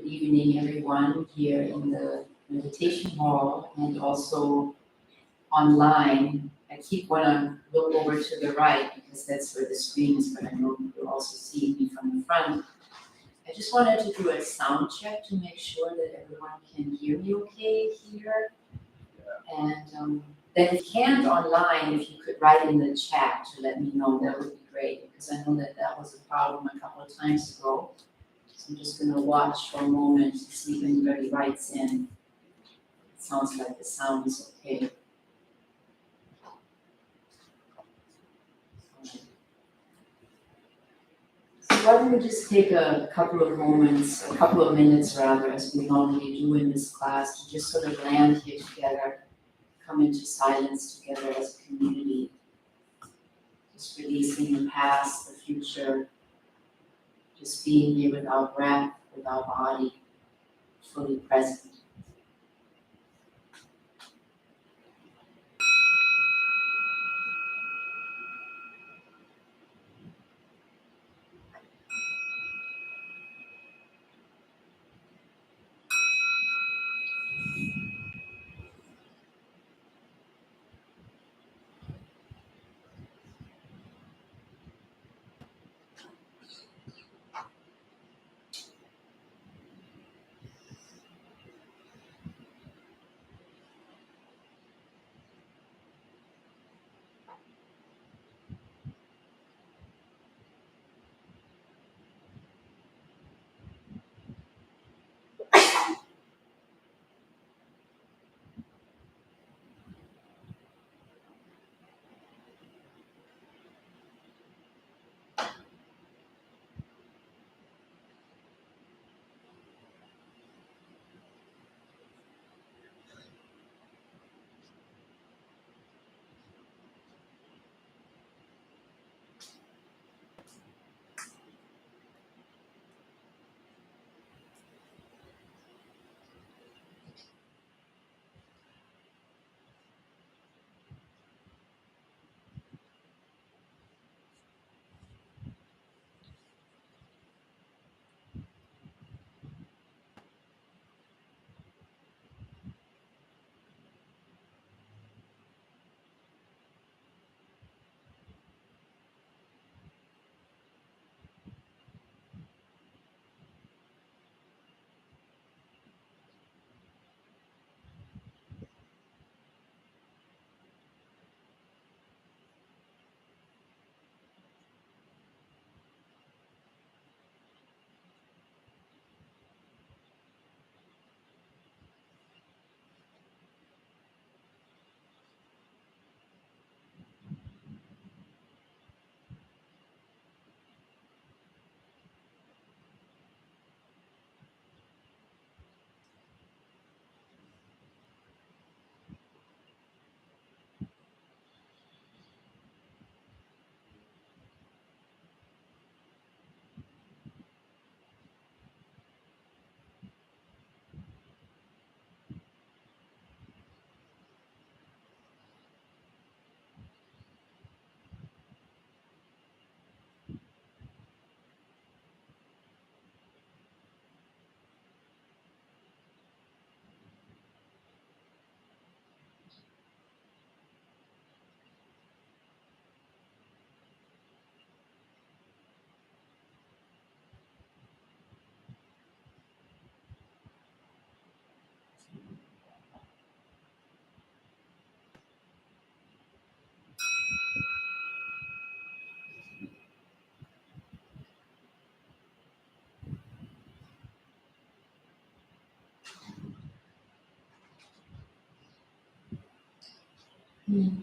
evening, everyone, here in the meditation hall and also online. I keep want to look over to the right because that's where the screen is, but I know you'll also see me from the front. I just wanted to do a sound check to make sure that everyone can hear me okay here. And then if you can't online, if you could write in the chat to let me know, that would be great, because I know that that was a problem a couple of times ago. So I'm just going to watch for a moment to see if anybody writes in. It sounds like the sound is okay. So why don't we just take a couple of moments, a couple of minutes rather, as we normally do in this class, to just sort of land here together, come into silence together as a community. Just releasing the past, the future, just being here with our breath, with our body, fully present.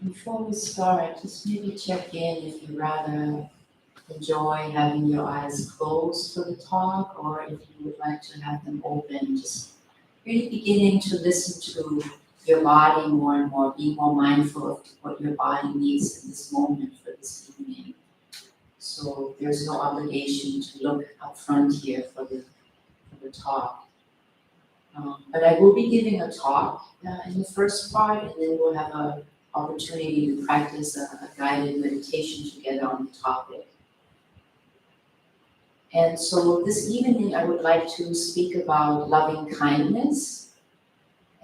Before we start, just maybe check in if you rather enjoy having your eyes closed for the talk, or if you would like to have them open, just really beginning to listen to your body more and more, be more mindful of what your body needs in this moment for this evening. So there's no obligation to look up front here for the talk. But I will be giving a talk in the first part, and then we'll have an opportunity to practice a guided meditation together on the topic. And so this evening I would like to speak about loving kindness.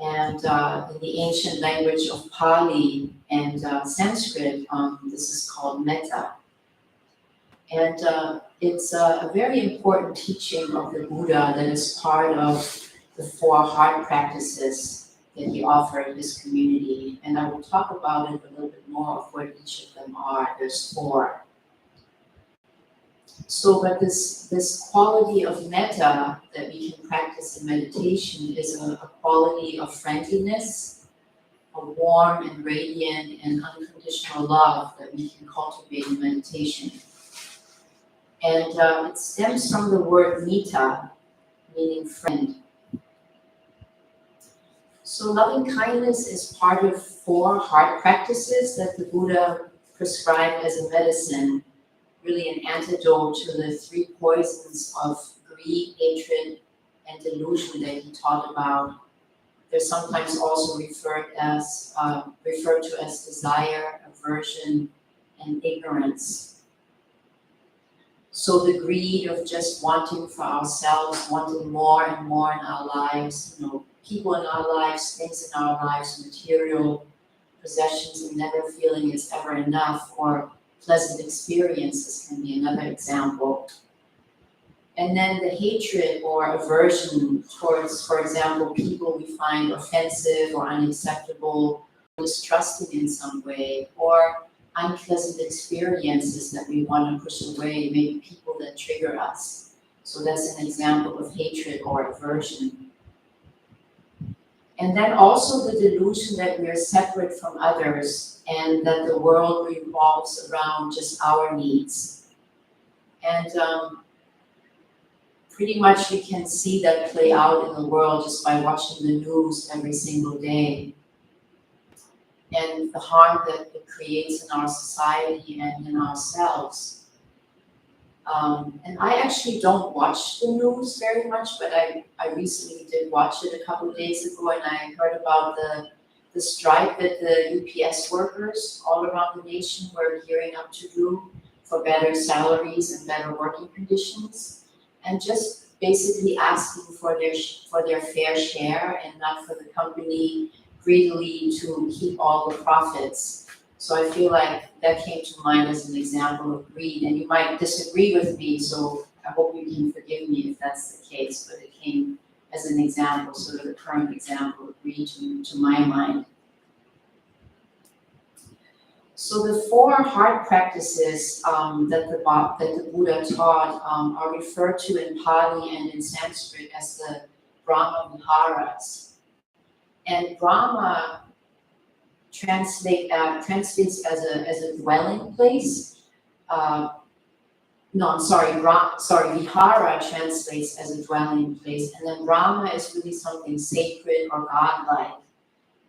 And in the ancient language of Pali and Sanskrit, this is called metta. And it's a very important teaching of the Buddha that is part of the 4 heart practices that he offered his community. And I will talk about it a little bit more of what each of them are. There's 4. So, but this quality of metta that we can practice in meditation is a quality of friendliness, a warm and radiant and unconditional love that we can cultivate in meditation. And it stems from the word metta, meaning friend. So loving kindness is part of 4 heart practices that the Buddha prescribed as a medicine, really an antidote to the 3 poisons of greed, hatred, and delusion that he taught about. They're sometimes also referred to as desire, aversion, and ignorance. So the greed of just wanting for ourselves, wanting more and more in our lives, people in our lives, things in our lives, material possessions, and never feeling it's ever enough, or pleasant experiences can be another example. And then the hatred or aversion towards, for example, people we find offensive or unacceptable, distrusting in some way, or unpleasant experiences that we want to push away, maybe people that trigger us. So that's an example of hatred or aversion. And then also the delusion that we are separate from others and that the world revolves around just our needs. And pretty much we can see that play out in the world just by watching the news every single day. And the harm that it creates in our society and in ourselves. And I actually don't watch the news very much, but I recently did watch it a couple of days ago, and I heard about the strike that the UPS workers all around the nation were gearing up to do for better salaries and better working conditions, and just basically asking for their fair share and not for the company greedily to keep all the profits. So I feel like that came to mind as an example of greed, and you might disagree with me, so I hope you can forgive me if that's the case, but it came as an example, sort of the current example of greed to my mind. So the 4 heart practices that the Buddha taught are referred to in Pali and in Sanskrit as the Brahma Viharas. And Brahma translates as a dwelling place. Vihara translates as a dwelling place, and then Brahma is really something sacred or godlike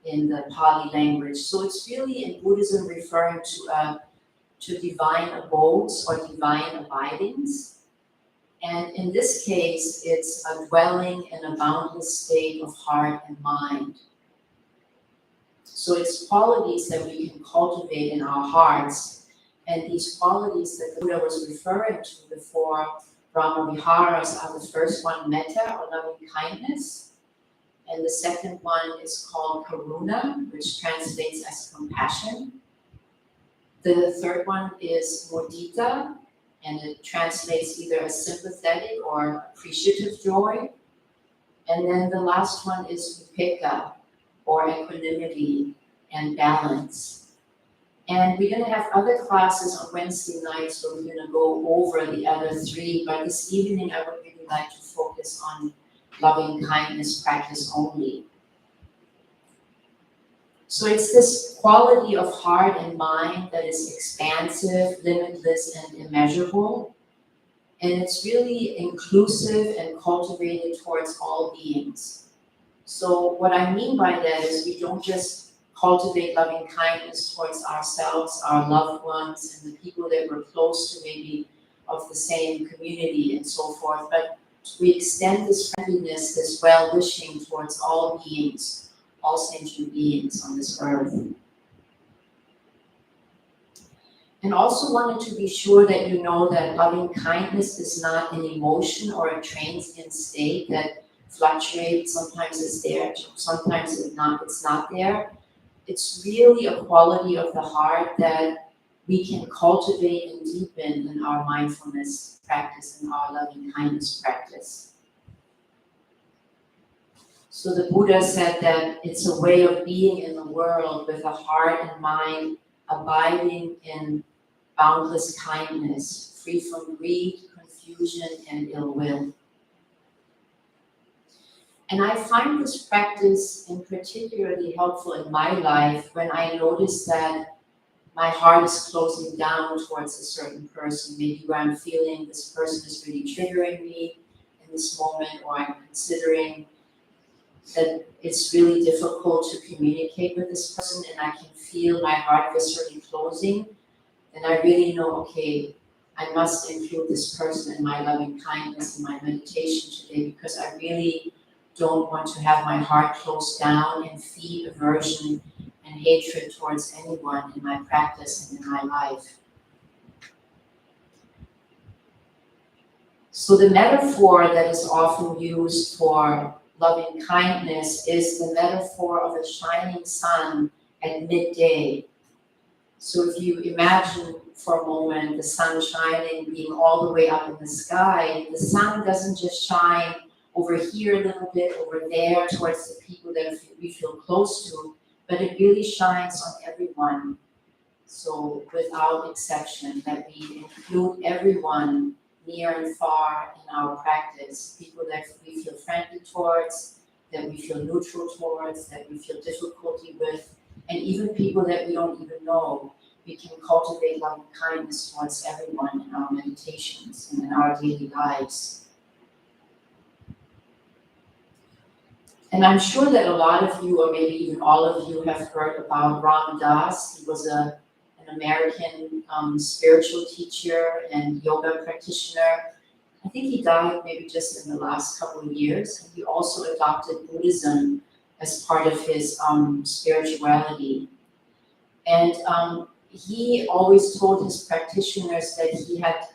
in the Pali language. So it's really in Buddhism referring to divine abodes or divine abidings. And in this case, it's a dwelling in a boundless state of heart and mind. So it's qualities that we can cultivate in our hearts. And these qualities that the Buddha was referring to, the 4 Brahma Viharas, are the first one, metta, or loving kindness. And the second one is called karuna, which translates as compassion. The third one is mudita, and it translates either as sympathetic or appreciative joy. And then the last one is upekkha, or equanimity and balance. And we're going to have other classes on Wednesday nights, so we're going to go over the other 3, but this evening I would really like to focus on loving kindness practice only. So it's this quality of heart and mind that is expansive, limitless, and immeasurable. And it's really inclusive and cultivated towards all beings. So what I mean by that is we don't just cultivate loving kindness towards ourselves, our loved ones, and the people that we're close to, maybe of the same community and so forth, but we extend this friendliness, this well-wishing towards all beings, all sentient beings on this earth. And also wanted to be sure that you know that loving kindness is not an emotion or a transient state that fluctuates. Sometimes it's there, sometimes it's not there. It's really a quality of the heart that we can cultivate and deepen in our mindfulness practice and our loving kindness practice. So the Buddha said that it's a way of being in the world with a heart and mind abiding in boundless kindness, free from greed, confusion, and ill will. And I find this practice in particularly helpful in my life when I notice that my heart is closing down towards a certain person, maybe where I'm feeling this person is really triggering me in this moment, or I'm considering that it's really difficult to communicate with this person and I can feel my heart viscerally closing, then I really know, okay, I must include this person in my loving kindness in my meditation today, because I really don't want to have my heart closed down and feed aversion and hatred towards anyone in my practice and in my life. So the metaphor that is often used for loving kindness is the metaphor of a shining sun at midday. So if you imagine for a moment the sun shining, being all the way up in the sky, the sun doesn't just shine over here a little bit, over there, towards the people that we feel close to, but it really shines on everyone. So without exception, that we include everyone near and far in our practice, people that we feel friendly towards, that we feel neutral towards, that we feel difficulty with, and even people that we don't even know. We can cultivate loving kindness towards everyone in our meditations and in our daily lives. And I'm sure that a lot of you, or maybe even all of you, have heard about Ram Dass. He was an American spiritual teacher and yoga practitioner. I think he died maybe just in the last couple of years. And he also adopted Buddhism as part of his spirituality. And he always told his practitioners that he had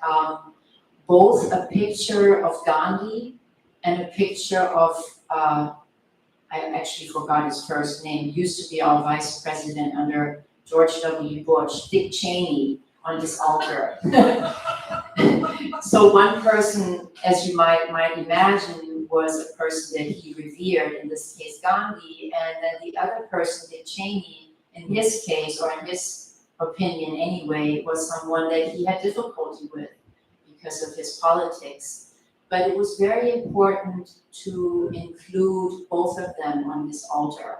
both a picture of Gandhi and a picture of, I actually forgot his first name, he used to be our vice president under George W. Bush, Dick Cheney, on his altar. So one person, as you might imagine, was a person that he revered, in this case Gandhi, and then the other person, Dick Cheney, in his case, or in his opinion anyway, was someone that he had difficulty with because of his politics. But it was very important to include both of them on this altar.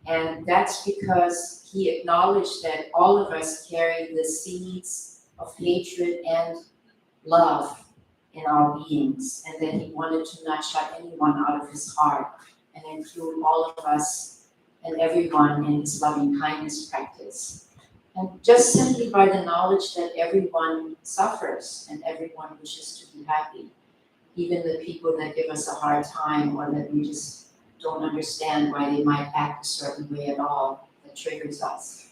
And that's because he acknowledged that all of us carry the seeds of hatred and love in our beings, and that he wanted to not shut anyone out of his heart and include all of us and everyone in his loving kindness practice. And just simply by the knowledge that everyone suffers and everyone wishes to be happy, even the people that give us a hard time or that we just don't understand why they might act a certain way at all, that triggers us.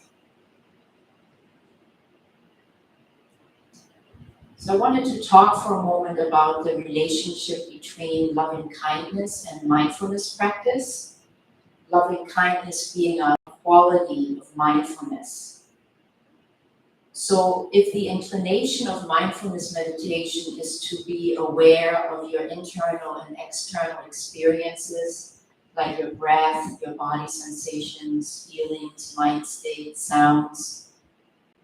So I wanted to talk for a moment about the relationship between loving kindness and mindfulness practice. Loving kindness being a quality of mindfulness. So if the inclination of mindfulness meditation is to be aware of your internal and external experiences, like your breath, your body sensations, feelings, mind states, sounds,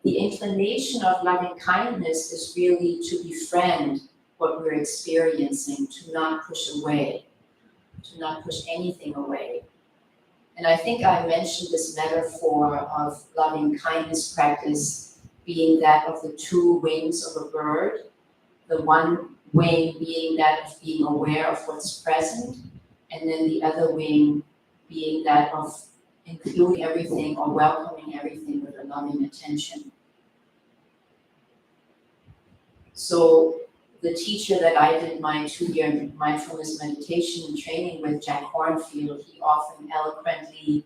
the inclination of loving kindness is really to befriend what we're experiencing, to not push away, to not push anything away. And I think I mentioned this metaphor of loving kindness practice being that of the two wings of a bird, the one wing being that of being aware of what's present, and then the other wing being that of including everything or welcoming everything with a loving attention. So the teacher that I did my 2-year mindfulness meditation training with, Jack Hornfield, he often eloquently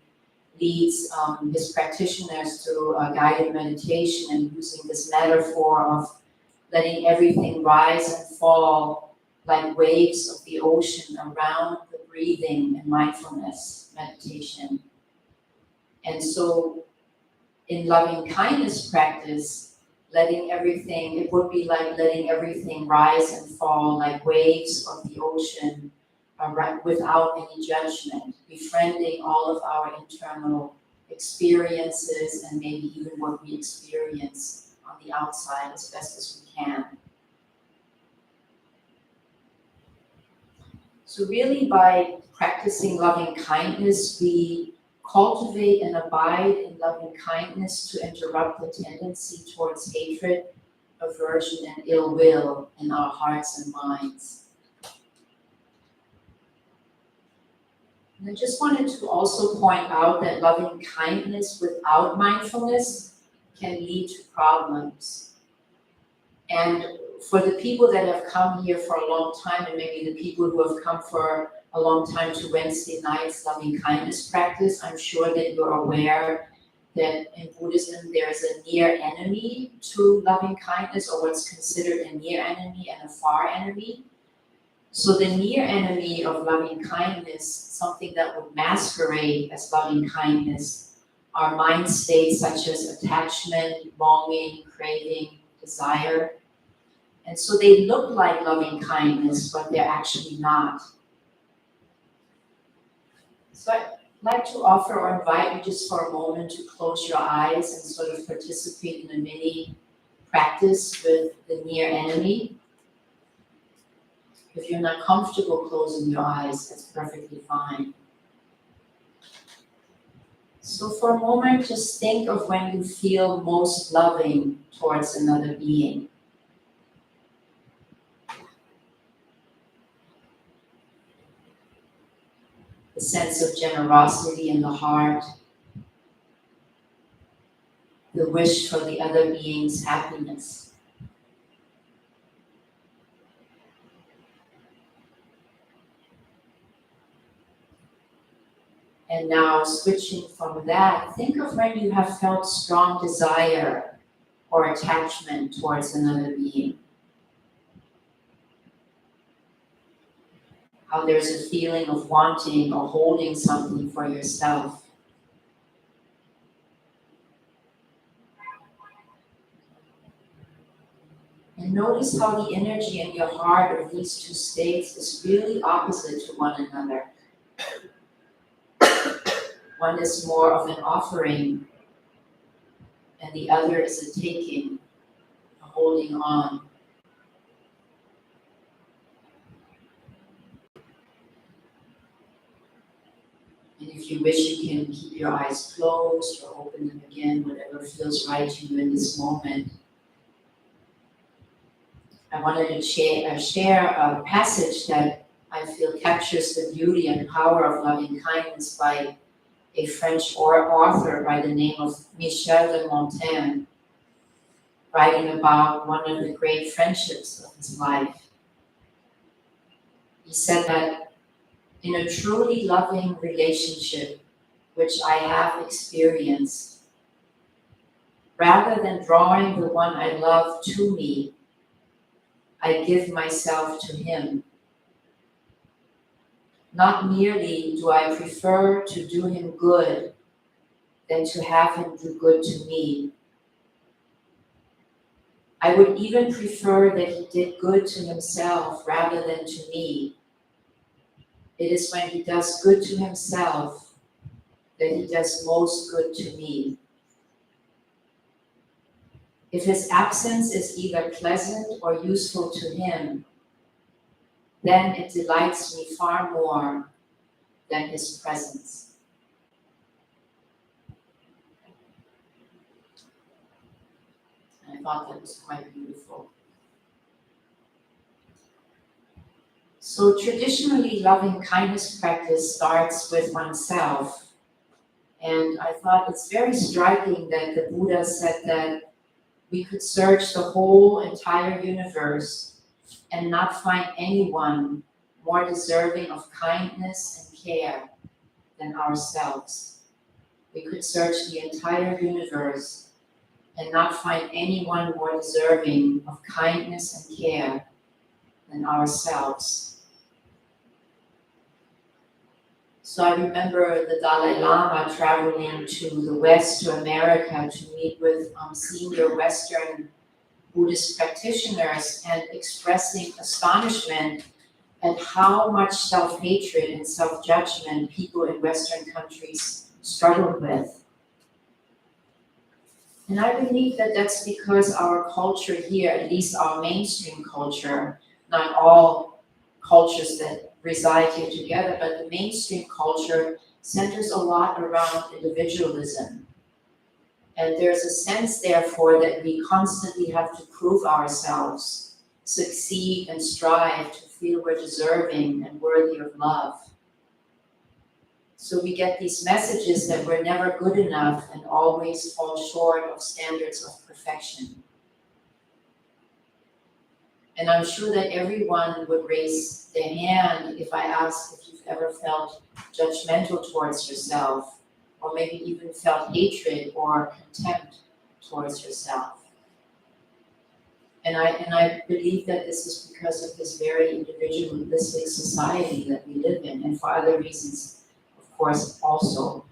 leads his practitioners through guided meditation and using this metaphor of letting everything rise and fall like waves of the ocean around the breathing and mindfulness meditation. And so in loving kindness practice, it would be like letting everything rise and fall like waves of the ocean without any judgment, befriending all of our internal experiences and maybe even what we experience on the outside as best as we can. So really by practicing loving kindness, we cultivate and abide in loving kindness to interrupt the tendency towards hatred, aversion, and ill will in our hearts and minds. And I just wanted to also point out that loving kindness without mindfulness can lead to problems. And for the people that have come here for a long time, and maybe the people who have come for a long time to Wednesday night's loving kindness practice, I'm sure that you're aware that in Buddhism there is a near enemy to loving kindness, or what's considered a near enemy and a far enemy. So the near enemy of loving kindness, something that would masquerade as loving kindness, are mind states such as attachment, longing, craving, desire. And so they look like loving kindness, but they're actually not. So I'd like to offer or invite you just for a moment to close your eyes and sort of participate in a mini practice with the near enemy. If you're not comfortable closing your eyes, that's perfectly fine. So for a moment, just think of when you feel most loving towards another being. The sense of generosity in the heart, the wish for the other being's happiness. And now switching from that, think of when you have felt strong desire or attachment towards another being. How there's a feeling of wanting or holding something for yourself. And notice how the energy in your heart of these two states is really opposite to one another. One is more of an offering, and the other is a taking, a holding on. And if you wish, you can keep your eyes closed or open them again, whatever feels right to you in this moment. I wanted to share a passage that I feel captures the beauty and power of loving kindness by a French author by the name of Michel de Montaigne, writing about one of the great friendships of his life. He said that in a truly loving relationship, which I have experienced, rather than drawing the one I love to me, I give myself to him. Not merely do I prefer to do him good than to have him do good to me. I would even prefer that he did good to himself rather than to me. It is when he does good to himself that he does most good to me. If his absence is either pleasant or useful to him, then it delights me far more than his presence. And I thought that was quite beautiful. So traditionally, loving kindness practice starts with oneself. And I thought it's very striking that the Buddha said that we could search the whole entire universe and not find anyone more deserving of kindness and care than ourselves. We could search the entire universe and not find anyone more deserving of kindness and care than ourselves. So I remember the Dalai Lama traveling to the West, to America, to meet with senior Western Buddhist practitioners and expressing astonishment at how much self-hatred and self-judgment people in Western countries struggled with. And I believe that that's because our culture here, at least our mainstream culture, not all cultures that reside here together, but the mainstream culture centers a lot around individualism. And there's a sense, therefore, that we constantly have to prove ourselves, succeed and strive to feel we're deserving and worthy of love. So we get these messages that we're never good enough and always fall short of standards of perfection. And I'm sure that everyone would raise their hand if I asked if you've ever felt judgmental towards yourself, or maybe even felt hatred or contempt towards yourself. And I believe that this is because of this very individualistic society that we live in, and for other reasons, of course, also.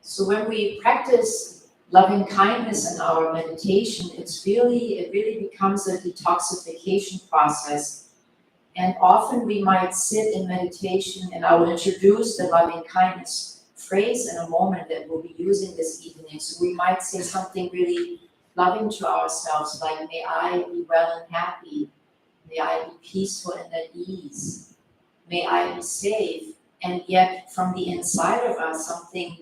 So when we practice loving kindness in our meditation, it really becomes a detoxification process. And often we might sit in meditation, and I will introduce the loving kindness phrase in a moment that we'll be using this evening. So we might say something really loving to ourselves, like, may I be well and happy, may I be peaceful and at ease, may I be safe. And yet from the inside of us, something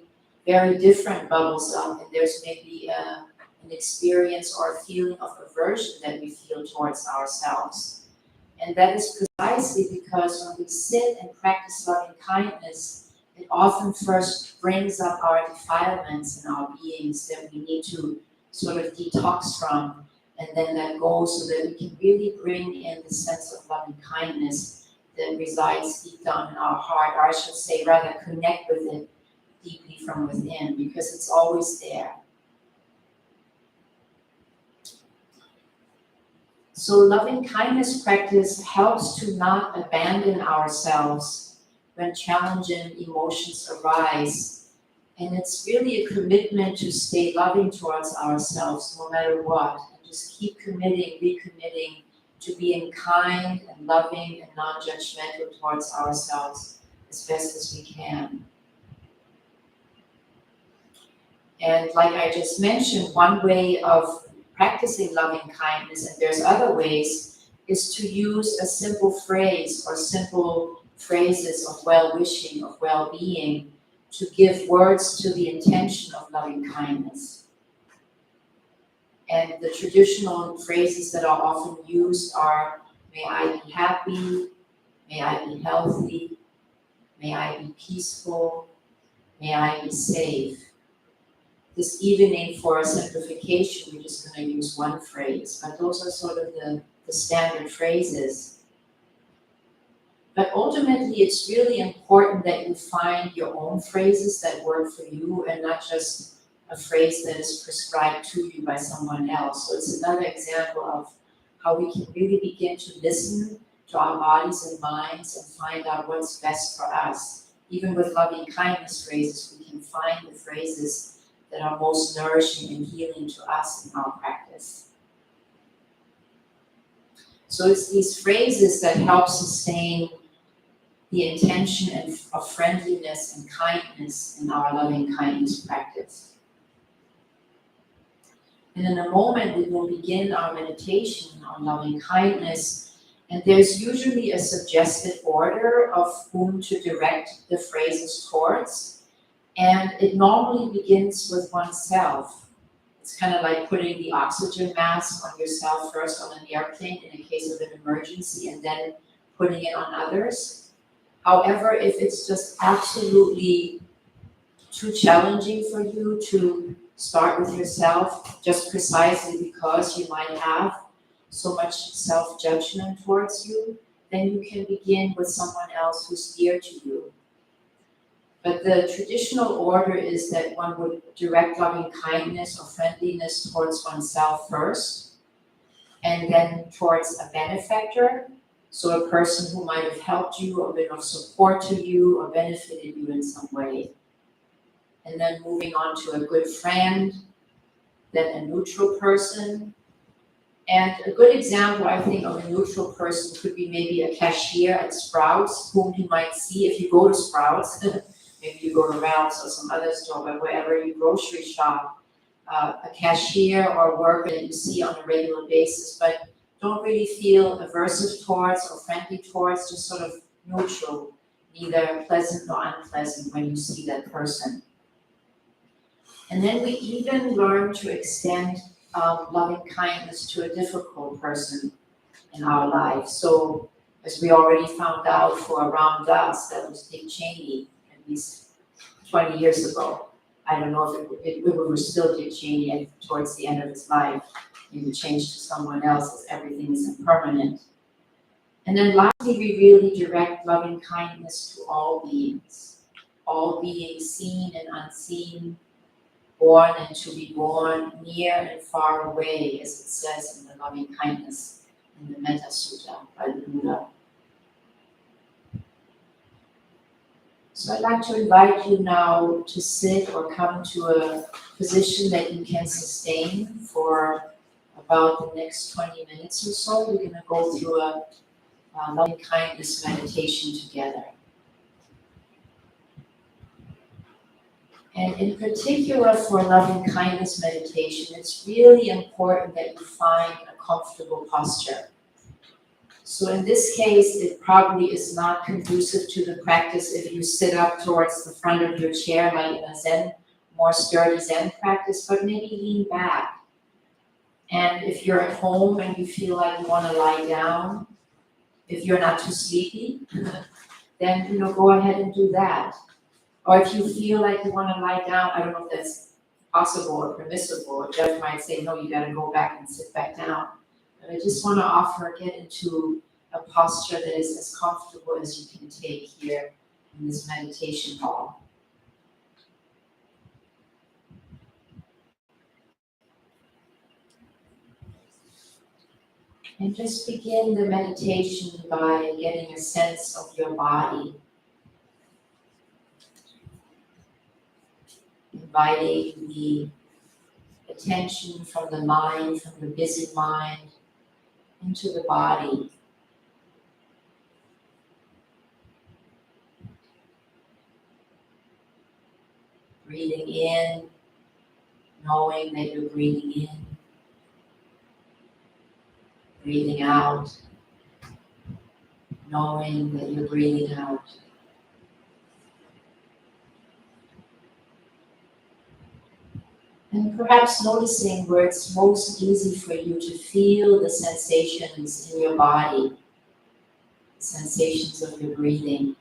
very different bubbles up, and there's maybe an experience or a feeling of aversion that we feel towards ourselves. And that is precisely because when we sit and practice loving kindness, it often first brings up our defilements in our beings that we need to sort of detox from, and then that goes so that we can really bring in the sense of loving kindness that resides deep down in our heart, or I should say rather connect with it deeply from within, because it's always there. So loving kindness practice helps to not abandon ourselves when challenging emotions arise. And it's really a commitment to stay loving towards ourselves no matter what. And just keep committing, recommitting to being kind and loving and non-judgmental towards ourselves as best as we can. And like I just mentioned, one way of practicing loving kindness, and there's other ways, is to use a simple phrase or simple phrases of well-wishing, of well-being, to give words to the intention of loving kindness. And the traditional phrases that are often used are, may I be happy, may I be healthy, may I be peaceful, may I be safe. This evening, for a simplification, we're just going to use one phrase, but those are sort of the standard phrases. But ultimately, it's really important that you find your own phrases that work for you, and not just a phrase that is prescribed to you by someone else. So it's another example of how we can really begin to listen to our bodies and minds and find out what's best for us. Even with loving kindness phrases, we can find the phrases that are most nourishing and healing to us in our practice. So it's these phrases that help sustain the intention of friendliness and kindness in our loving kindness practice. And in a moment, we will begin our meditation on loving kindness, and there's usually a suggested order of whom to direct the phrases towards. And it normally begins with oneself. It's kind of like putting the oxygen mask on yourself first on an airplane in a case of an emergency, and then putting it on others. However, if it's just absolutely too challenging for you to start with yourself, just precisely because you might have so much self-judgment towards you, then you can begin with someone else who's dear to you. But the traditional order is that one would direct loving kindness or friendliness towards oneself first, and then towards a benefactor, so a person who might have helped you or been of support to you or benefited you in some way. And then moving on to a good friend, then a neutral person. And a good example, I think, of a neutral person could be maybe a cashier at Sprouts, whom you might see if you go to Sprouts. Maybe you go to Ralph's or some other store, but wherever you grocery shop, a cashier or worker that you see on a regular basis, but don't really feel aversive towards or friendly towards, just sort of neutral, neither pleasant nor unpleasant when you see that person. And then we even learn to extend loving kindness to a difficult person in our life. So, as we already found out for Ram Dass, that was Dick Cheney, at least 20 years ago. I don't know if it was still Dick Cheney towards the end of his life. He would change to someone else as everything is impermanent. And then lastly, we really direct loving kindness to all beings seen and unseen, born and to be born, near and far away, as it says in the loving kindness in the Metta Sutta by the Buddha. So I'd like to invite you now to sit or come to a position that you can sustain for about the next 20 minutes or so. We're going to go through a loving kindness meditation together. And in particular for loving kindness meditation, it's really important that you find a comfortable posture. So in this case, it probably is not conducive to the practice if you sit up towards the front of your chair like in a Zen, more sturdy Zen practice, but maybe lean back. And if you're at home and you feel like you want to lie down, if you're not too sleepy, then go ahead and do that. Or if you feel like you want to lie down, I don't know if that's possible or permissible. A judge might say, no, you got to go back and sit back down. But I just want to get into a posture that is as comfortable as you can take here in this meditation hall. And just begin the meditation by getting a sense of your body. Inviting the attention from the mind, from the busy mind, into the body. Breathing in, knowing that you're breathing in. Breathing out, knowing that you're breathing out. And perhaps noticing where it's most easy for you to feel the sensations in your body, the sensations of your breathing,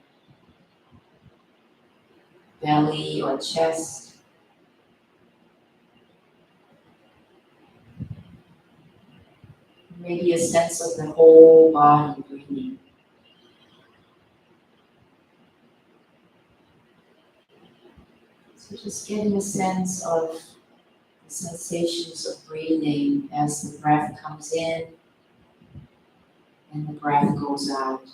belly or chest. Maybe a sense of the whole body breathing. So just getting a sense of the sensations of breathing as the breath comes in and the breath goes out.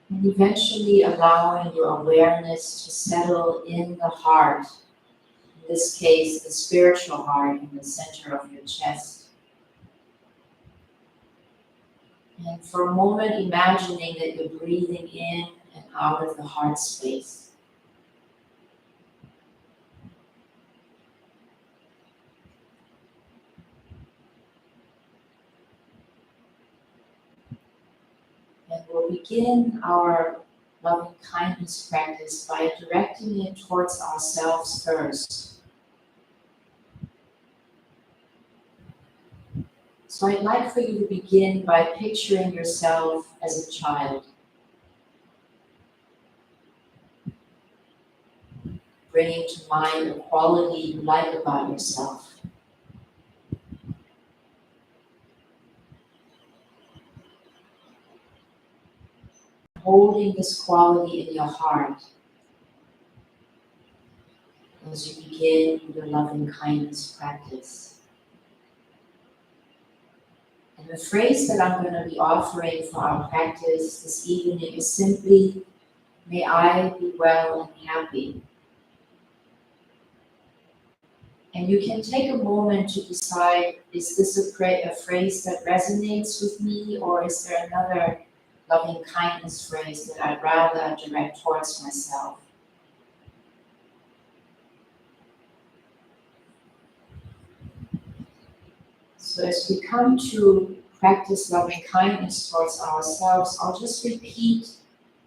And eventually allowing your awareness to settle in the heart, in this case, the spiritual heart in the center of your chest. And for a moment, imagining that you're breathing in and out of the heart space. And we'll begin our loving kindness practice by directing it towards ourselves first. So I'd like for you to begin by picturing yourself as a child. Bringing to mind a quality you like about yourself. Holding this quality in your heart as you begin your loving kindness practice. And the phrase that I'm going to be offering for our practice this evening is simply, may I be well and happy. And you can take a moment to decide, is this a phrase that resonates with me, or is there another loving kindness phrase that I'd rather direct towards myself? So as we come to practice loving kindness towards ourselves, I'll just repeat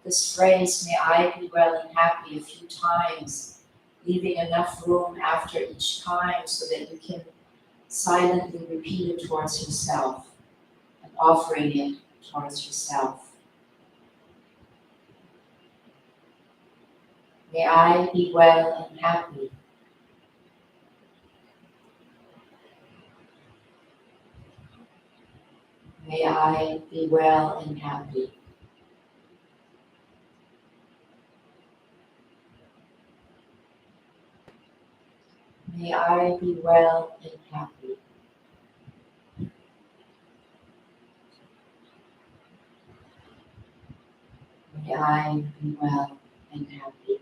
this phrase, may I be well and happy, a few times, leaving enough room after each time so that you can silently repeat it towards yourself and offering it towards yourself. May I be well and happy. May I be well and happy. May I be well and happy. May I be well and happy.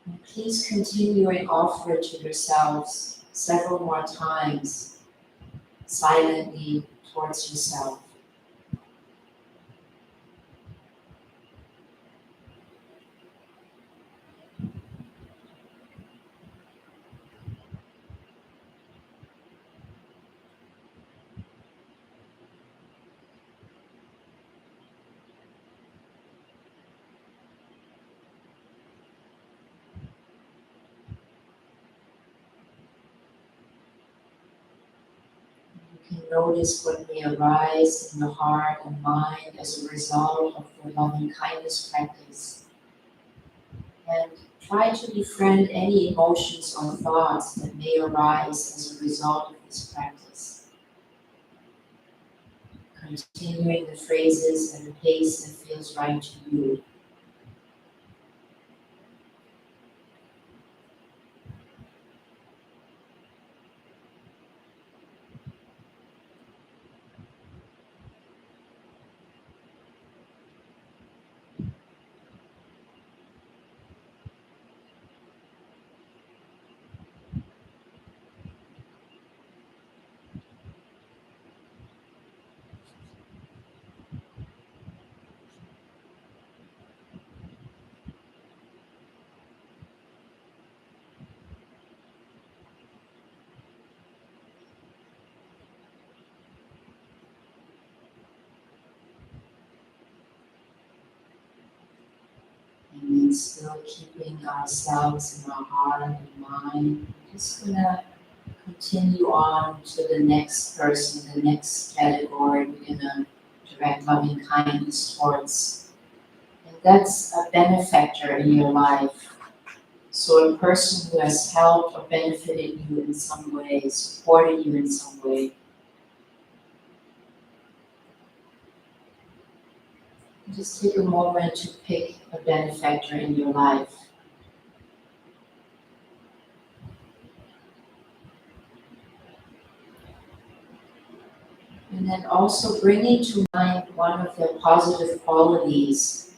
And please continue and offer it to yourselves several more times, silently towards yourself. You can notice what may arise in your heart and mind as a result of your loving kindness practice. And try to befriend any emotions or thoughts that may arise as a result of this practice. Continuing the phrases at a pace that feels right to you. And then still keeping ourselves in our heart and mind. We're just gonna continue on to the next person, the next category we're gonna direct loving kindness towards. And that's a benefactor in your life. So a person who has helped or benefited you in some way, supported you in some way. Just take a moment to pick a benefactor in your life. And then also bringing to mind one of their positive qualities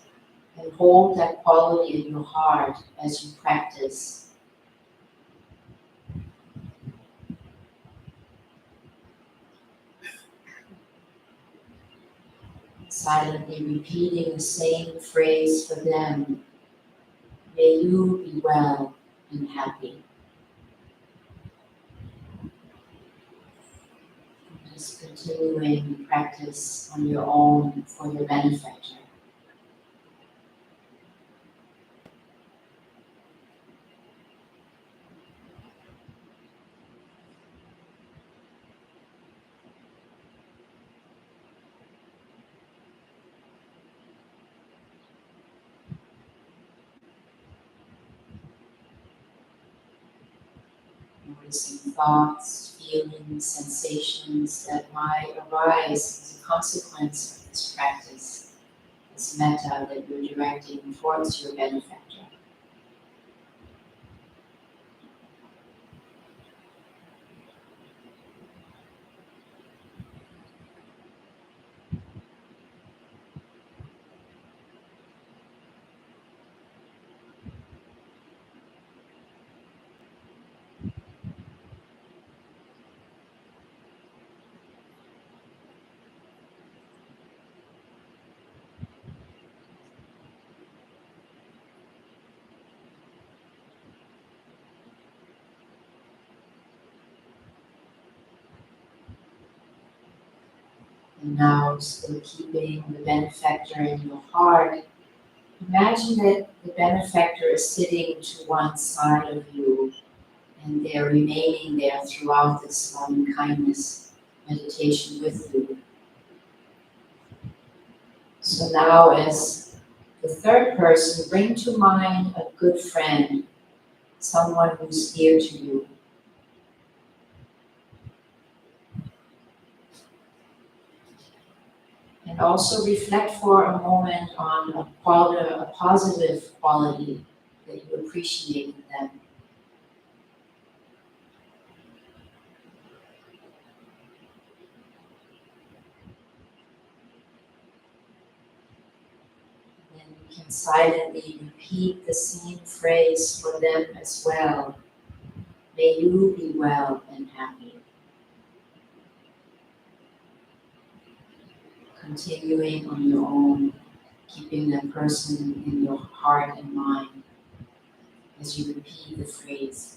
and hold that quality in your heart as you practice. Silently repeating the same phrase for them. May you be well and happy. Just continuing the practice on your own for your benefactor. noticing thoughts, feelings, sensations that might arise as a consequence of this practice, this metta that you're directing towards your benefactor. And now, still keeping the benefactor in your heart, imagine that the benefactor is sitting to one side of you and they're remaining there throughout this loving kindness meditation with you. So now, as the third person, bring to mind a good friend, someone who's dear to you. And also reflect for a moment on a positive quality that you appreciate in them. And you can silently repeat the same phrase for them as well. May you be well and happy. Continuing on your own, keeping that person in your heart and mind as you repeat the phrase.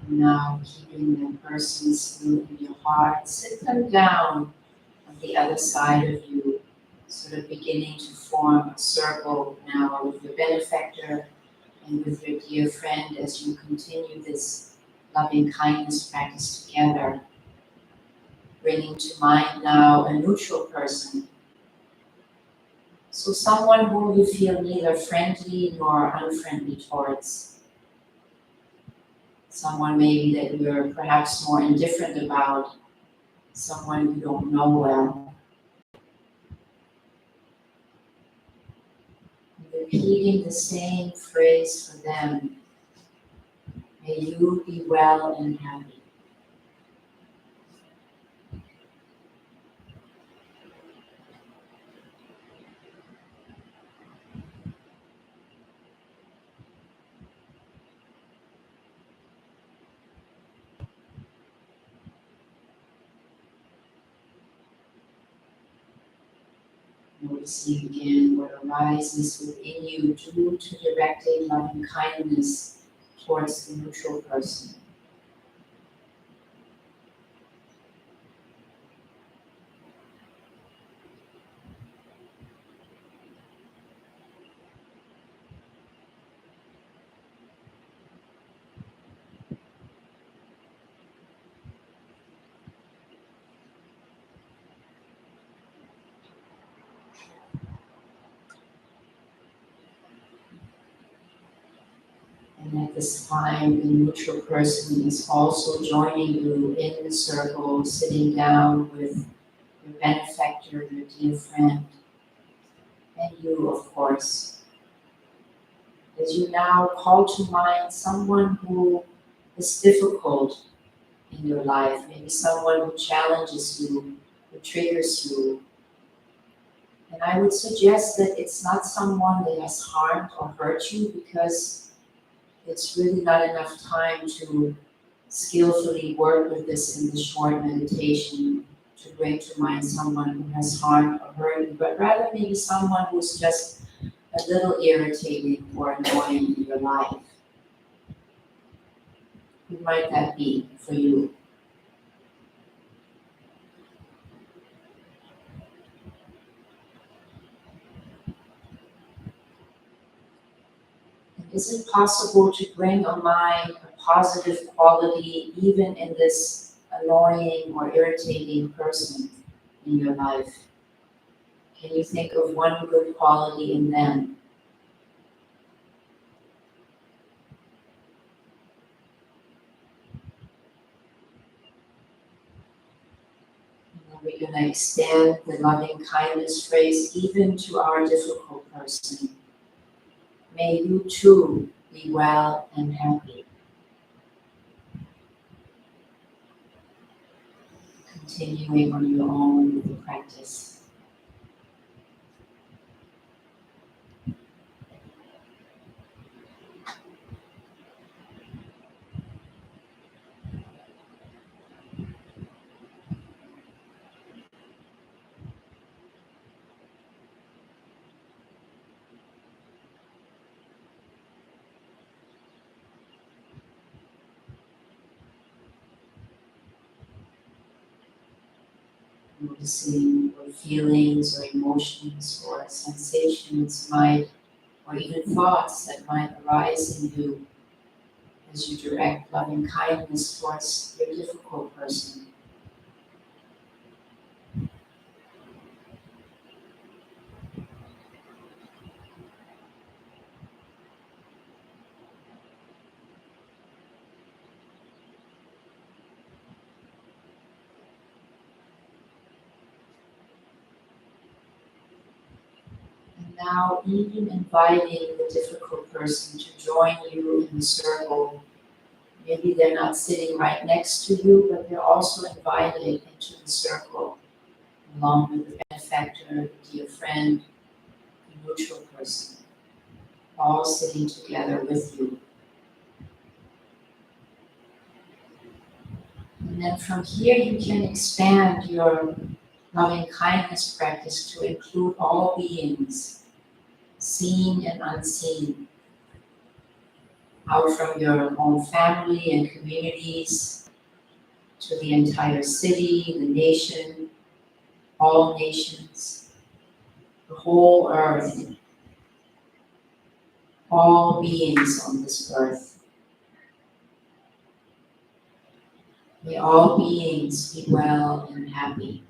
Now, keeping that person still in your heart, sit them down on the other side of you, sort of beginning to form a circle now with your benefactor and with your dear friend as you continue this loving kindness practice together. Bringing to mind now a neutral person. So someone whom you feel neither friendly nor unfriendly towards. Someone maybe that you're perhaps more indifferent about, someone you don't know well. Repeating the same phrase for them. May you be well and happy. Noticing again what arises within you due to directing loving kindness towards the neutral person. And at this time, the neutral person is also joining you in the circle, sitting down with your benefactor, your dear friend, and you, of course. As you now call to mind someone who is difficult in your life, maybe someone who challenges you, who triggers you. And I would suggest that it's not someone that has harmed or hurt you, because it's really not enough time to skillfully work with this in the short meditation to bring to mind someone who has harmed or hurt you, but rather maybe someone who's just a little irritating or annoying in your life? Who might that be for you? Is it possible to bring a mind, a positive quality, even in this annoying or irritating person in your life? Can you think of one good quality in them? And we're going to extend the loving kindness phrase even to our difficult person. May you too be well and happy. Continuing on your own with the practice. Noticing what feelings or emotions or sensations might, or even thoughts that might arise in you as you direct loving kindness towards your difficult person. And now even inviting the difficult person to join you in the circle. Maybe they're not sitting right next to you, but they're also invited into the circle along with the benefactor, the dear friend, the neutral person, all sitting together with you. And then from here you can expand your loving kindness practice to include all beings, seen and unseen, out from your own family and communities to the entire city, the nation, all nations, the whole earth, all beings on this earth. May all beings be well and happy.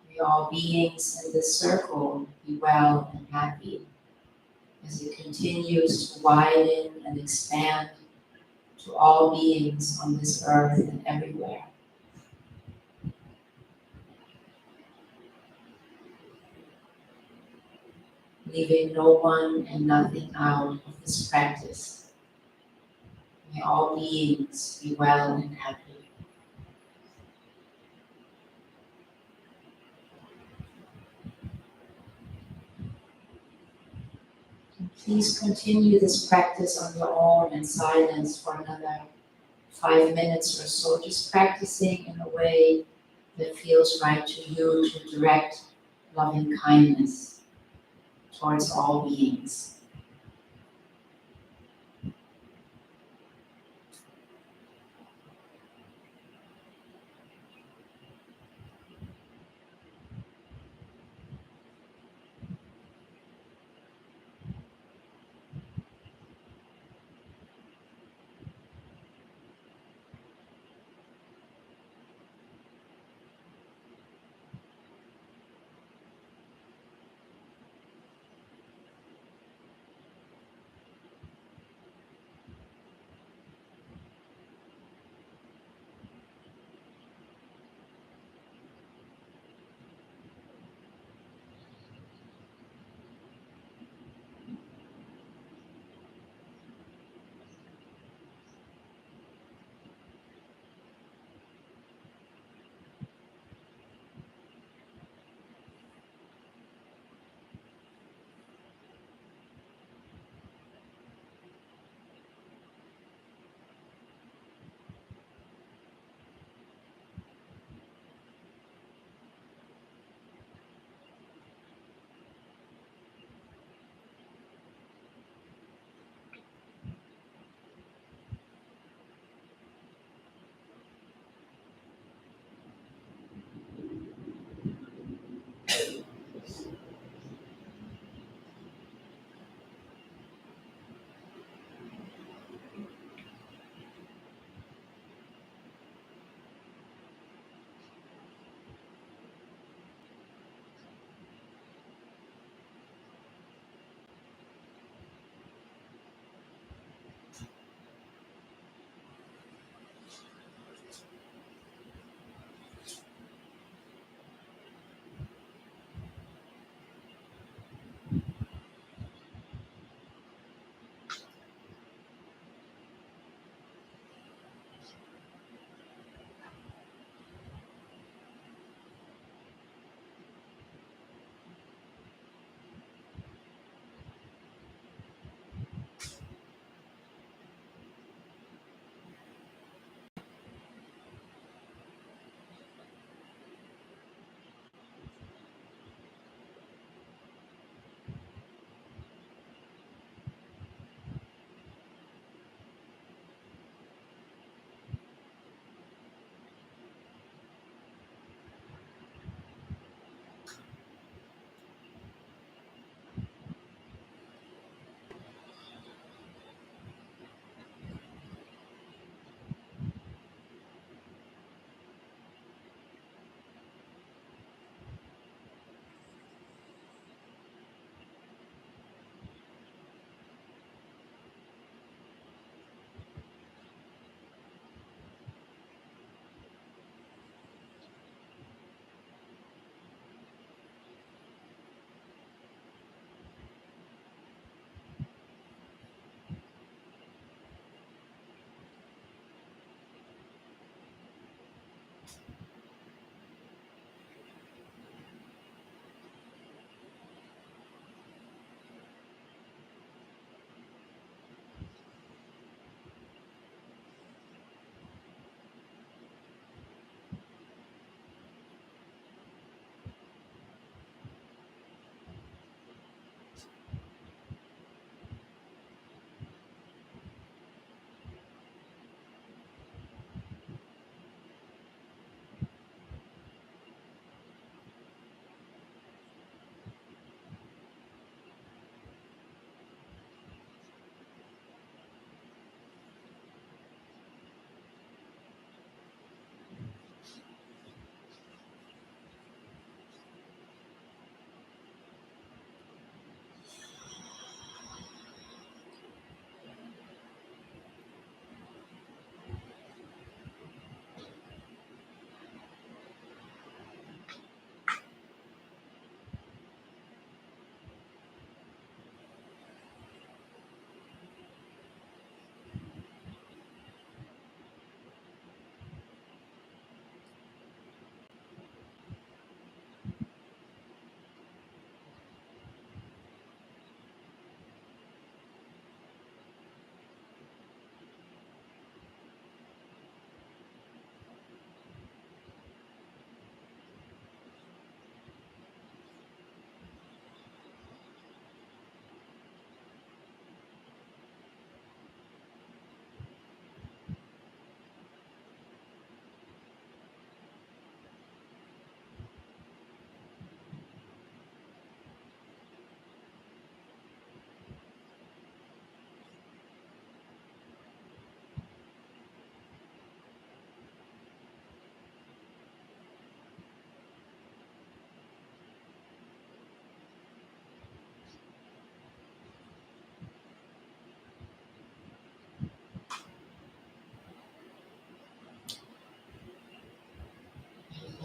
May all beings in this circle be well and happy as it continues to widen and expand to all beings on this earth and everywhere. Leaving no one and nothing out of this practice. May all beings be well and happy. And please continue this practice on your own in silence for another 5 minutes or so, just practicing in a way that feels right to you to direct loving kindness towards all beings.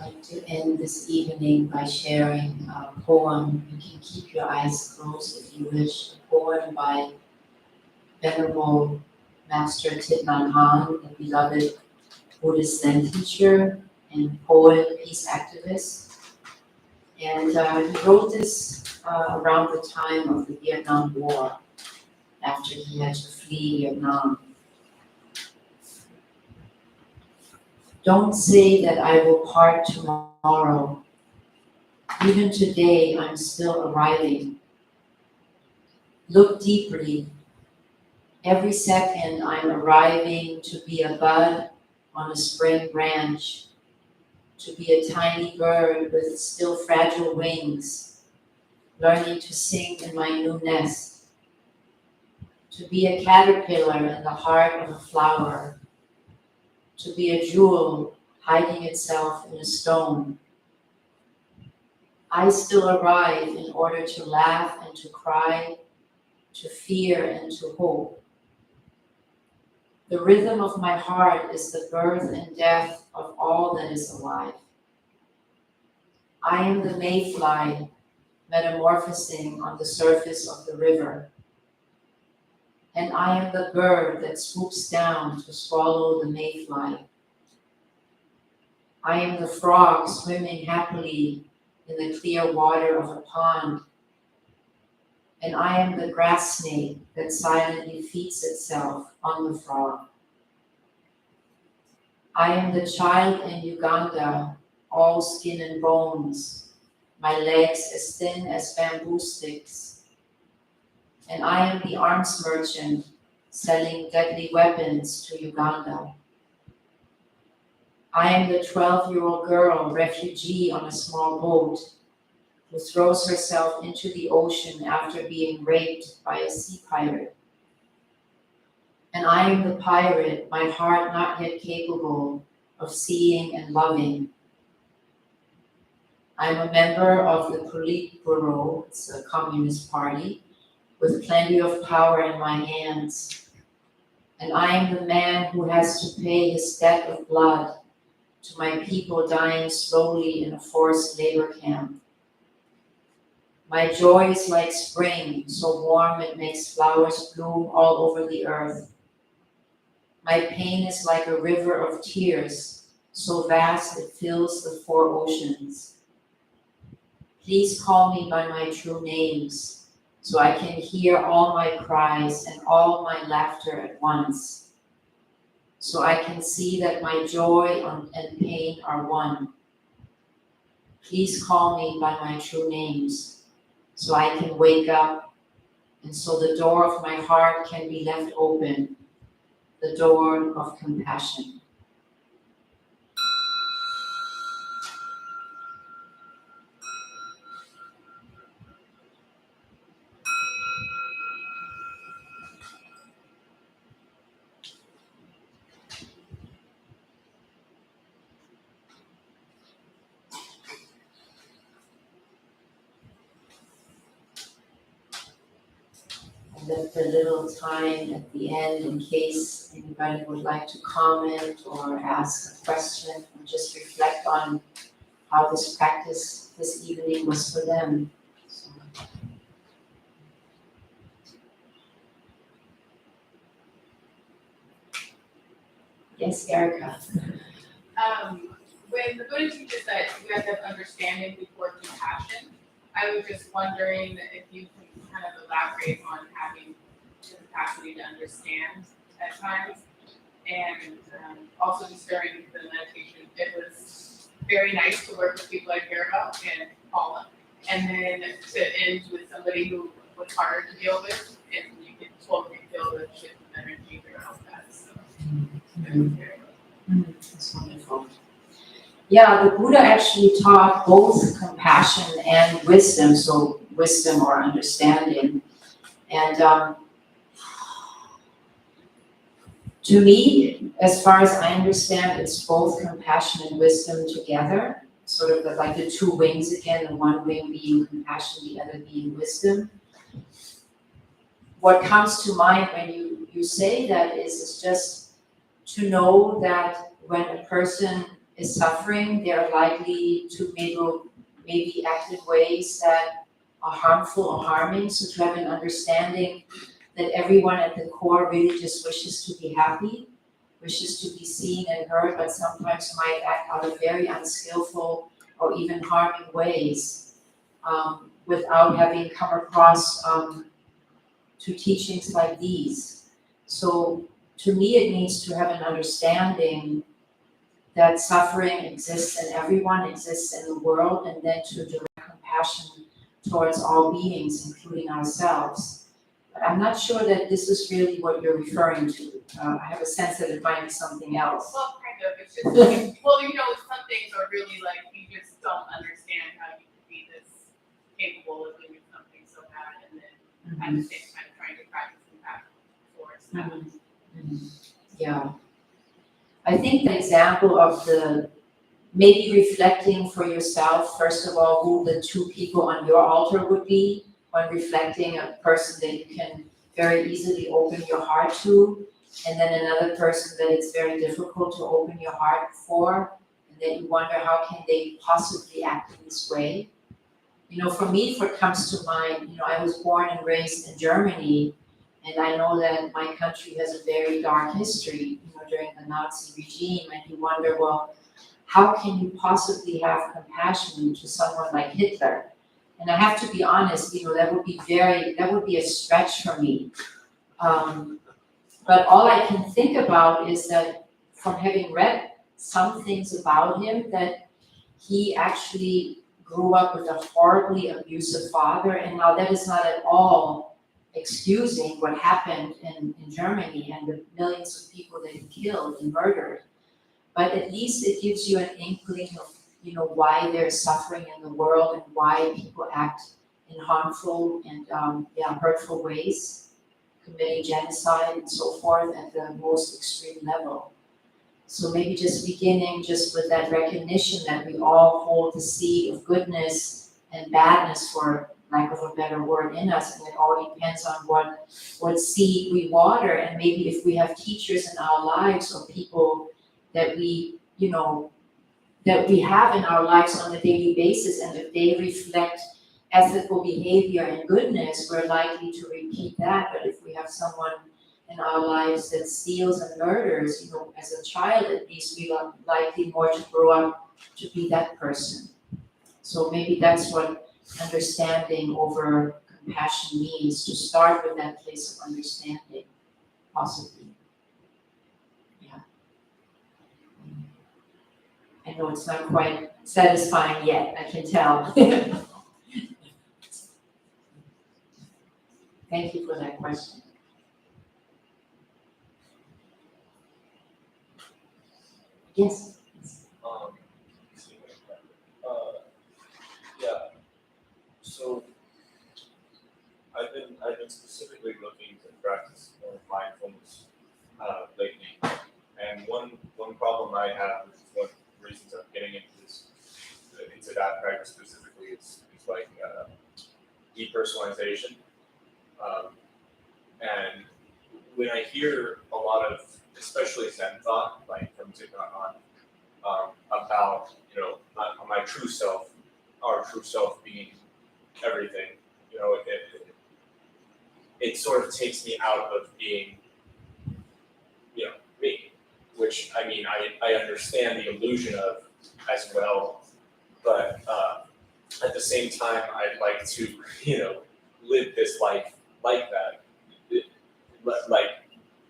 I'd like to end this evening by sharing a poem. You can keep your eyes closed if you wish. A poem by Venerable Master Heitmann, the beloved Buddhist Zen teacher and poet, peace activist. And he wrote this around the time of the Vietnam War, after he had to flee Vietnam. Don't say that I will part tomorrow. Even today, I'm still arriving. Look deeply. Every second, I'm arriving to be a bud on a spring branch, to be a tiny bird with still fragile wings, learning to sing in my new nest, to be a caterpillar in the heart of a flower, to be a jewel hiding itself in a stone. I still arrive in order to laugh and to cry, to fear and to hope. The rhythm of my heart is the birth and death of all that is alive. I am the mayfly metamorphosing on the surface of the river. And I am the bird that swoops down to swallow the mayfly. I am the frog swimming happily in the clear water of a pond. And I am the grass snake that silently feeds itself on the frog. I am the child in Uganda, all skin and bones, my legs as thin as bamboo sticks. And I am the arms merchant selling deadly weapons to Uganda. I am the 12-year-old girl, refugee on a small boat, who throws herself into the ocean after being raped by a sea pirate. And I am the pirate, my heart not yet capable of seeing and loving. I'm a member of the Politburo, it's a communist party, with plenty of power in my hands. And I am the man who has to pay his debt of blood to my people dying slowly in a forced labor camp. My joy is like spring, so warm it makes flowers bloom all over the earth. My pain is like a river of tears, so vast it fills the 4 oceans. Please call me by my true names, so I can hear all my cries and all my laughter at once. So I can see that my joy and pain are one. Please call me by my true names, so I can wake up, and so the door of my heart can be left open, the door of compassion. And left a little time at the end in case anybody would like to comment or ask a question or just reflect on how this practice this evening was for them. So. Yes, Erica. When the Buddha teaches that you have to have understanding before compassion, I was just wondering if you can kind of elaborate on having the capacity to understand at times. And also just during the meditation, it was very nice to work with people I care about and Paula. And then to end with somebody who was harder to deal with, and you could totally feel the shift of energy throughout that. So it was very good. That's wonderful. Yeah, the Buddha actually taught both compassion and wisdom, so wisdom or understanding. And to me, as far as I understand, it's both compassion and wisdom together, sort of like the 2 wings again, the one wing being compassion, the other being wisdom. What comes to mind when you say that is just to know that when a person is suffering, they're likely to maybe act in ways that are harmful or harming. So to have an understanding that everyone at the core really just wishes to be happy, wishes to be seen and heard, but sometimes might act out of very unskillful or even harming ways, without having come across to teachings like these. So to me, it means to have an understanding that suffering exists in everyone, exists in the world, and then to direct compassion towards all beings, including ourselves. But I'm not sure that this is really what you're referring to. I have a sense that it might be something else. Well, kind of, it's just, well, you know, some things are really like, you just don't understand how you could be this capable of doing something so bad, and then at the same time trying to practice compassion towards that. Yeah. I think the example of the maybe reflecting for yourself, first of all, who the two people on your altar would be, when reflecting a person that you can very easily open your heart to, and then another person that it's very difficult to open your heart for, and then you wonder how can they possibly act in this way. You know, for me, what comes to mind, you know, I was born and raised in Germany, and I know that my country has a very dark history, you know, during the Nazi regime, and you wonder, well, how can you possibly have compassion to someone like Hitler? And I have to be honest, you know, that would be a stretch for me. But all I can think about is that from having read some things about him, that he actually grew up with a horribly abusive father, and now that is not at all excusing what happened in Germany and the millions of people that he killed and murdered. But at least it gives you an inkling of, you know, why there's suffering in the world and why people act in harmful and hurtful ways, committing genocide and so forth at the most extreme level. So maybe just beginning just with that recognition that we all hold the seed of goodness and badness, for lack of a better word, in us, and it all depends on what seed we water. And maybe if we have teachers in our lives or people that we, you know, that we have in our lives on a daily basis, and if they reflect ethical behavior and goodness, we're likely to repeat that. But if we have someone in our lives that steals and murders, you know, as a child at least, we are likely more to grow up to be that person. So maybe that's what understanding over compassion means, to start with that place of understanding, possibly. Yeah. I know it's not quite satisfying yet, I can tell. Thank you for that question. Yes. Yeah. So I've been specifically looking to practice more mindfulness lately, and one problem I have, which is one of the reasons I'm getting into that practice specifically, is like depersonalization. And when I hear a lot of, especially Zen thought, like from Thich Nhat Hanh, about, you know, my true self, our true self being everything, you know, it sort of takes me out of being, you know, me, which, I mean, I understand the illusion of as well, but at the same time, I'd like to, you know, live this life like that, like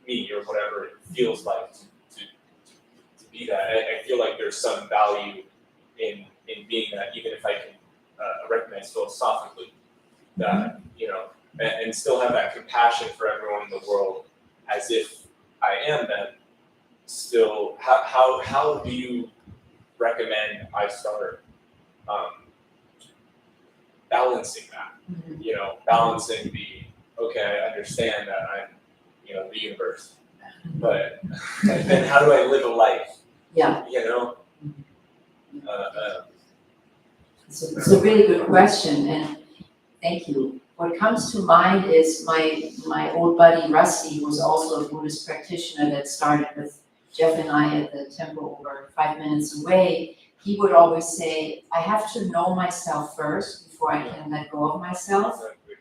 me, or whatever it feels like to be that. I feel like there's some value in being that, even if I can recognize philosophically that, you know, and still have that compassion for everyone in the world as if I am them. Still, how do you recommend I start balancing that? Mm-hmm. You know, balancing okay, I understand that I'm, you know, the universe, but then how do I live a life? Yeah. You know? It's a really good question, and thank you. What comes to mind is my old buddy Rusty, who was also a Buddhist practitioner that started with Jeff and I at the temple were 5 minutes away, he would always say, I have to know myself first before I can let go of myself. Exactly.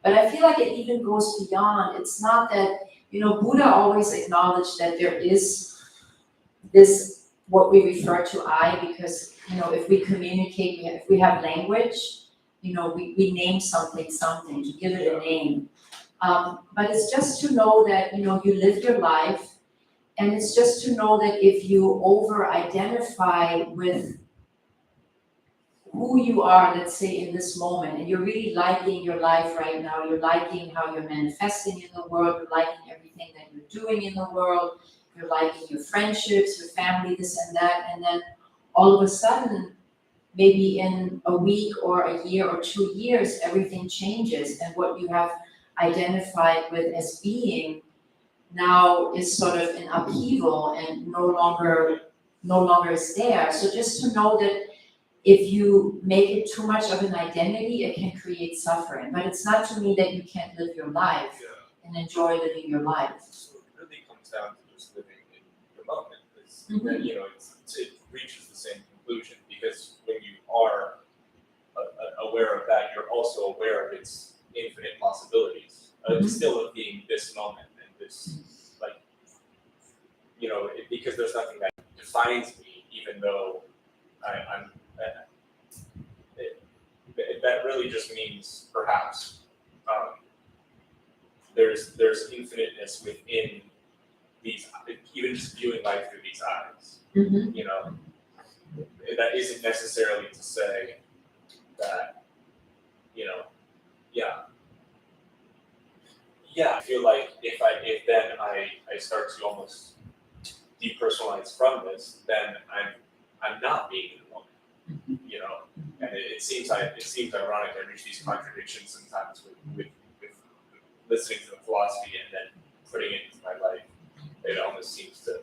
But I feel like it even goes beyond. It's not that, Buddha always acknowledged that there is this, what we refer to I, because, if we communicate, if we have language, we name something, to give it a name. But it's just to know that, you live your life, and it's just to know that if you over-identify with who you are, let's say in this moment, and you're really liking your life right now, you're liking how you're manifesting in the world, you're liking everything that you're doing in the world, you're liking your friendships, your family, this and that, and then all of a sudden, maybe in a week or a year or 2 years, everything changes, and what you have identified with as being now is sort of in upheaval and no longer is there. So just to know that if you make it too much of an identity, it can create suffering. But it's not to mean that you can't live your life and enjoy living your life. So it really comes down to just living in the moment. Mhm. It reaches the same conclusion, because when you are aware of that, you're also aware of its infinite possibilities. Mhm. Still of being this moment and this, because there's nothing that defines me, even though I'm. That really just means perhaps there's infiniteness within these, even just viewing life through these eyes. Mhm. That isn't necessarily to say that, I feel like if then I start to almost depersonalize from this, then I'm not being in the moment, and it seems ironic. I reach these contradictions sometimes with listening to the philosophy and then putting it into my life. It almost seems to,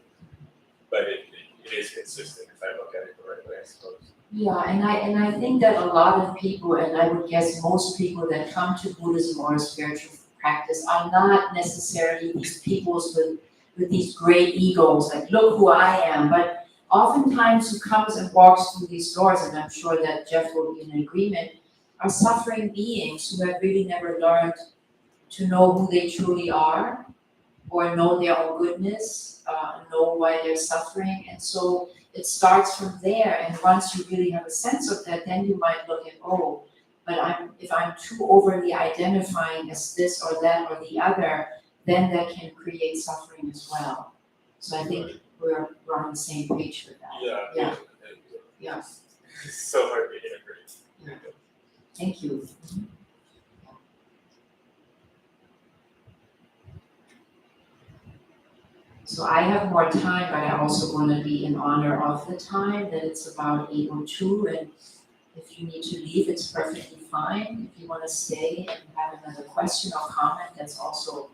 but it is consistent if I look at it the right way, I suppose. Yeah, and I think that a lot of people, and I would guess most people that come to Buddhism or spiritual practice are not necessarily these peoples with these great egos, like look who I am, but oftentimes who comes and walks through these doors, and I'm sure that Jeff will be in agreement, are suffering beings who have really never learned to know who they truly are, or know their own goodness, know why they're suffering, and so it starts from there, and once you really have a sense of that, then you might look at, but if I'm too overly identifying as this or that or the other, then that can create suffering as well. So I think we're on the same page with that. Yeah. Yeah. It's so hard to integrate. Yeah. Thank you. So I have more time, but I also want to be in honor of the time, that it's about 8:02, and if you need to leave, it's perfectly fine. If you want to stay and have another question or comment, that's also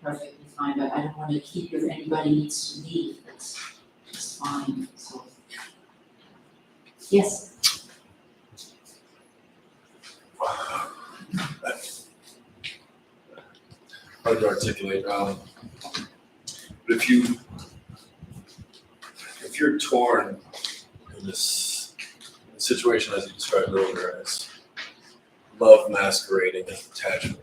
perfectly fine, but I don't want to keep you if anybody needs to leave, that's fine, so. Yes? Hard to articulate, but if you're torn in this situation as you described earlier as love masquerading as attachment,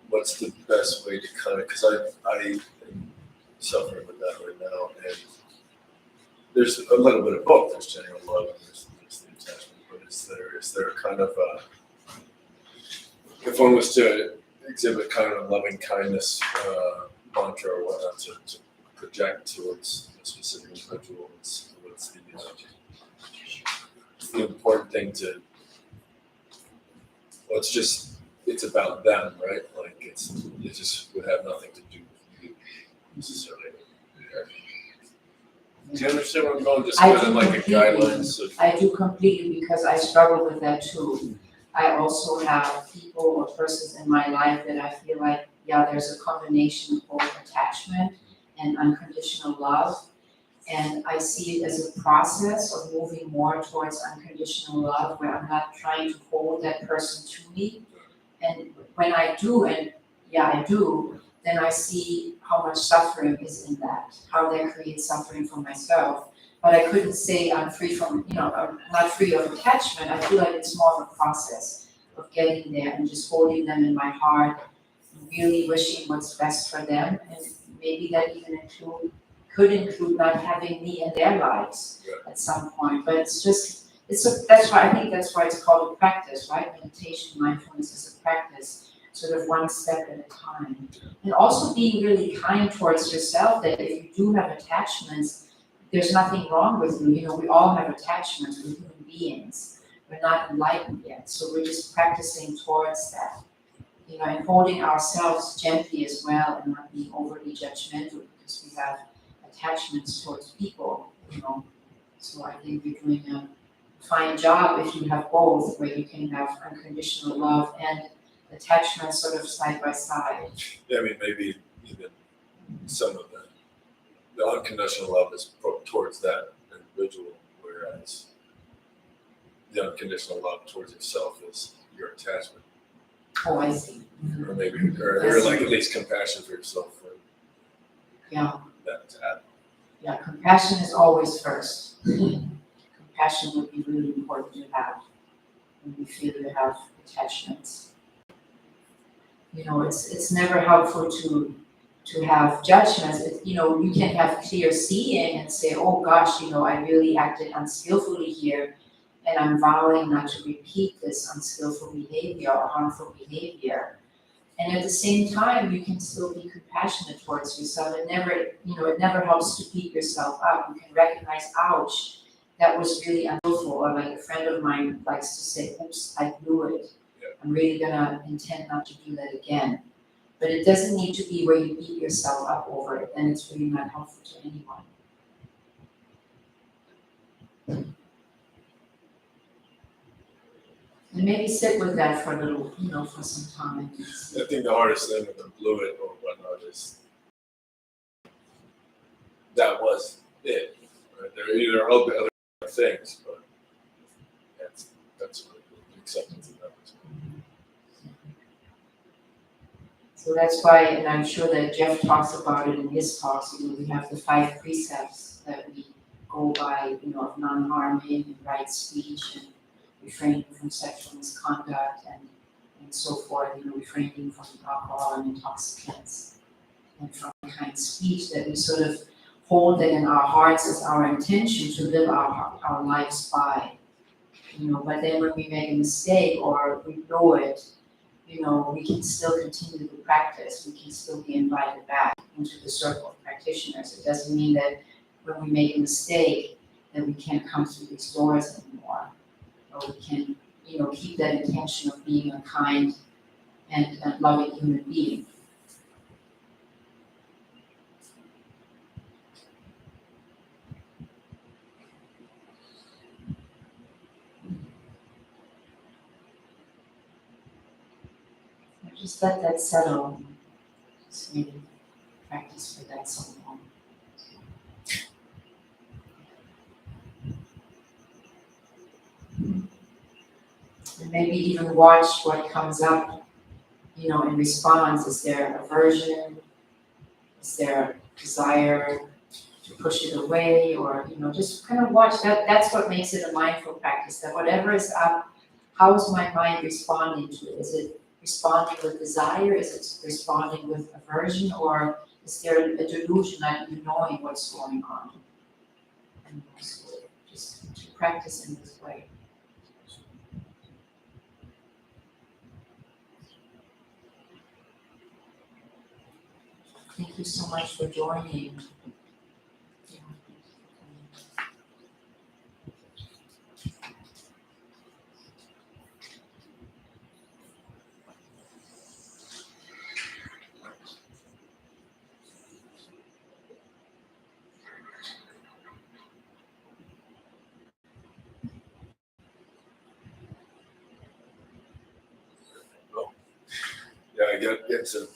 what's the best way to kind of, because I am suffering with that right now, and there's a little bit of both. There's genuine love and there's the attachment, but is there kind of if one was to exhibit kind of loving kindness mantra or whatnot to project towards a specific individual, what's the important thing to, well, it's about them, right? Like it just would have nothing to do with you necessarily. Do you understand where I'm going? Just I kind of do like a completely. guidelines of, I do completely, because I struggle with that too. I also have people or persons in my life that I feel like, there's a combination of both attachment and unconditional love. And I see it as a process of moving more towards unconditional love, where I'm not trying to hold that person to me. And when I do, and I do, then I see how much suffering is in that, how that creates suffering for myself. But I couldn't say I'm free from, I'm not free of attachment. I feel like it's more of a process of getting there and just holding them in my heart, really wishing what's best for them. And maybe that even could include not having me in their lives at some point. But that's why I think that's why it's called a practice, right? Meditation, mindfulness is a practice, sort of one step at a time. And also being really kind towards yourself, that if you do have attachments, there's nothing wrong with you. We all have attachments, we're human beings. We're not enlightened yet, so we're just practicing towards that. And holding ourselves gently as well and not being overly judgmental because we have attachments towards people. So I think you're doing a fine job if you have both, where you can have unconditional love and attachment sort of side by side. Yeah, I mean, maybe even some of the unconditional love is towards that individual, whereas the unconditional love towards yourself is your attachment. Oh, I see. Or maybe, or like at least compassion for yourself. Yeah. That. Yeah, compassion is always first. Compassion would be really important to have when you feel you have attachments. It's never helpful to have judgments. You can have clear seeing and say, oh gosh, I really acted unskillfully here, and I'm vowing not to repeat this unskillful behavior or harmful behavior. And at the same time, you can still be compassionate towards yourself. It never helps to beat yourself up. You can recognize, ouch, that was really unskillful. Or like a friend of mine likes to say, oops, I blew it. I'm really gonna intend not to do that again. But it doesn't need to be where you beat yourself up over it, and it's really not helpful to anyone. And maybe sit with that for a little, for some time. I think the hardest thing with the blew it or whatnot is that was it. Right? There are other things, but that's really the acceptance of that. So that's why, and I'm sure that Jeff talks about it in his talks, we have the 5 precepts that we go by, of non-harming and right speech and refraining from sexual misconduct and so forth, refraining from alcohol and intoxicants and from kind speech, that we sort of hold that in our hearts as our intention to live our lives by. But then when we make a mistake or we blow it, we can still continue the practice. We can still be invited back into the circle of practitioners. It doesn't mean that when we make a mistake that we can't come through these doors anymore. Or we can, keep that intention of being a kind and loving human being. Just let that settle. Just maybe practice for that so long. And maybe even watch what comes up, in response. Is there aversion? Is there desire to push it away? Or, just kind of watch that. That's what makes it a mindful practice, that whatever is up, how is my mind responding to it? Is it responding with desire? Is it responding with aversion? Or is there a delusion, not even knowing what's going on? And so just to practice in this way. Thank you so much for joining. Yeah, I get to